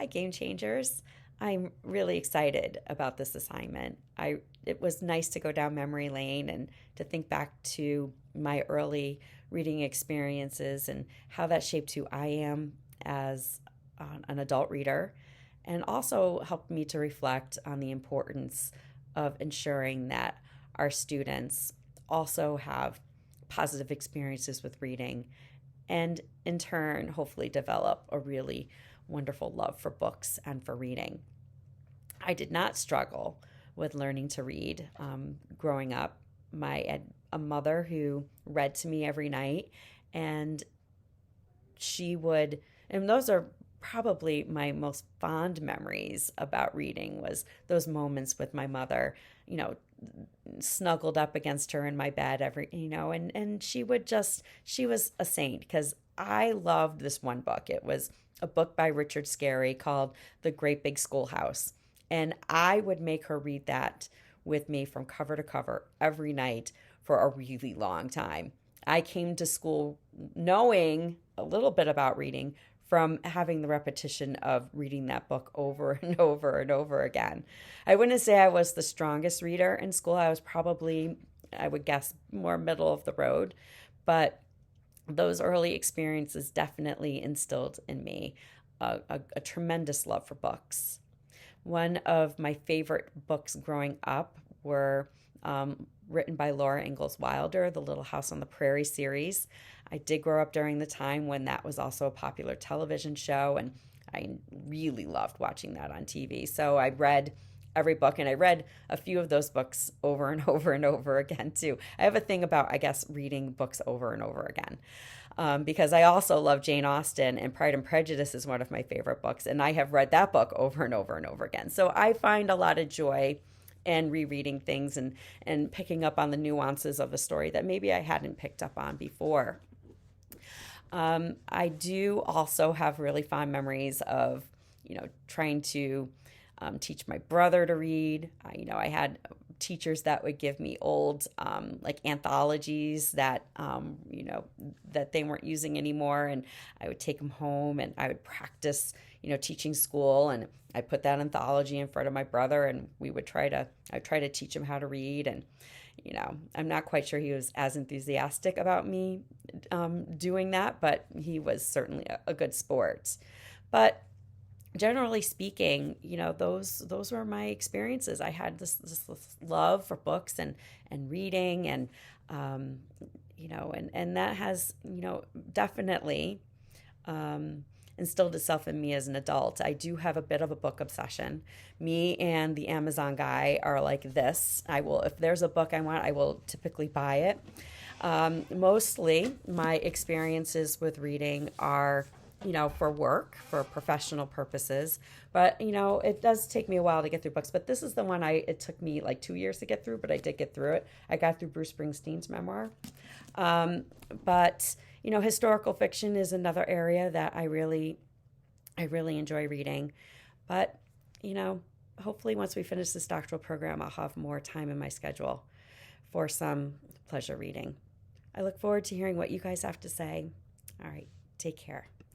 Hi, Game Changers. I'm really excited about this assignment. It was nice to go down memory lane and to think back to my early reading experiences and how that shaped who I am as an adult reader, and also helped me to reflect on the importance of ensuring that our students also have positive experiences with reading and in turn hopefully develop a really wonderful love for books and for reading. I did not struggle with learning to read growing up. I had a mother who read to me every night, and she would, and those are probably my most fond memories about reading was those moments with my mother, you know, snuggled up against her in my bed and she was a saint because I loved this one book. It was a book by Richard Scarry called The Great Big Schoolhouse. And I would make her read that with me from cover to cover every night for a really long time. I came to school knowing a little bit about reading from having the repetition of reading that book over and over and over again. I wouldn't say I was the strongest reader in school. I was probably, I would guess, more middle of the road. But those early experiences definitely instilled in me a tremendous love for books. One of my favorite books growing up were written by Laura Ingalls Wilder, the Little House on the Prairie series. I did grow up during the time when that was also a popular television show, and I really loved watching that on TV. So I read every book, and I read a few of those books over and over and over again, too. I have a thing about, I guess, reading books over and over again. Because I also love Jane Austen, and Pride and Prejudice is one of my favorite books, and I have read that book over and over and over again. So I find a lot of joy in rereading things and picking up on the nuances of a story that maybe I hadn't picked up on before. I do also have really fond memories of, trying to teach my brother to read. I had teachers that would give me old like anthologies that that they weren't using anymore, and I would take them home and I would practice teaching school, and I put that anthology in front of my brother, and I'd try to teach him how to read. And I'm not quite sure he was as enthusiastic about me doing that, but he was certainly a good sport. But generally speaking, those were my experiences. I had this love for books and reading, and and that has definitely instilled itself in me as an adult. I do have a bit of a book obsession. Me and the Amazon guy are like this. If there's a book I want, I will typically buy it. Mostly my experiences with reading are for work, for professional purposes. But, it does take me a while to get through books. But this is the one it took me like 2 years to get through, but I did get through it. I got through Bruce Springsteen's memoir. But, historical fiction is another area that I really enjoy reading. But, hopefully once we finish this doctoral program, I'll have more time in my schedule for some pleasure reading. I look forward to hearing what you guys have to say. All right, take care.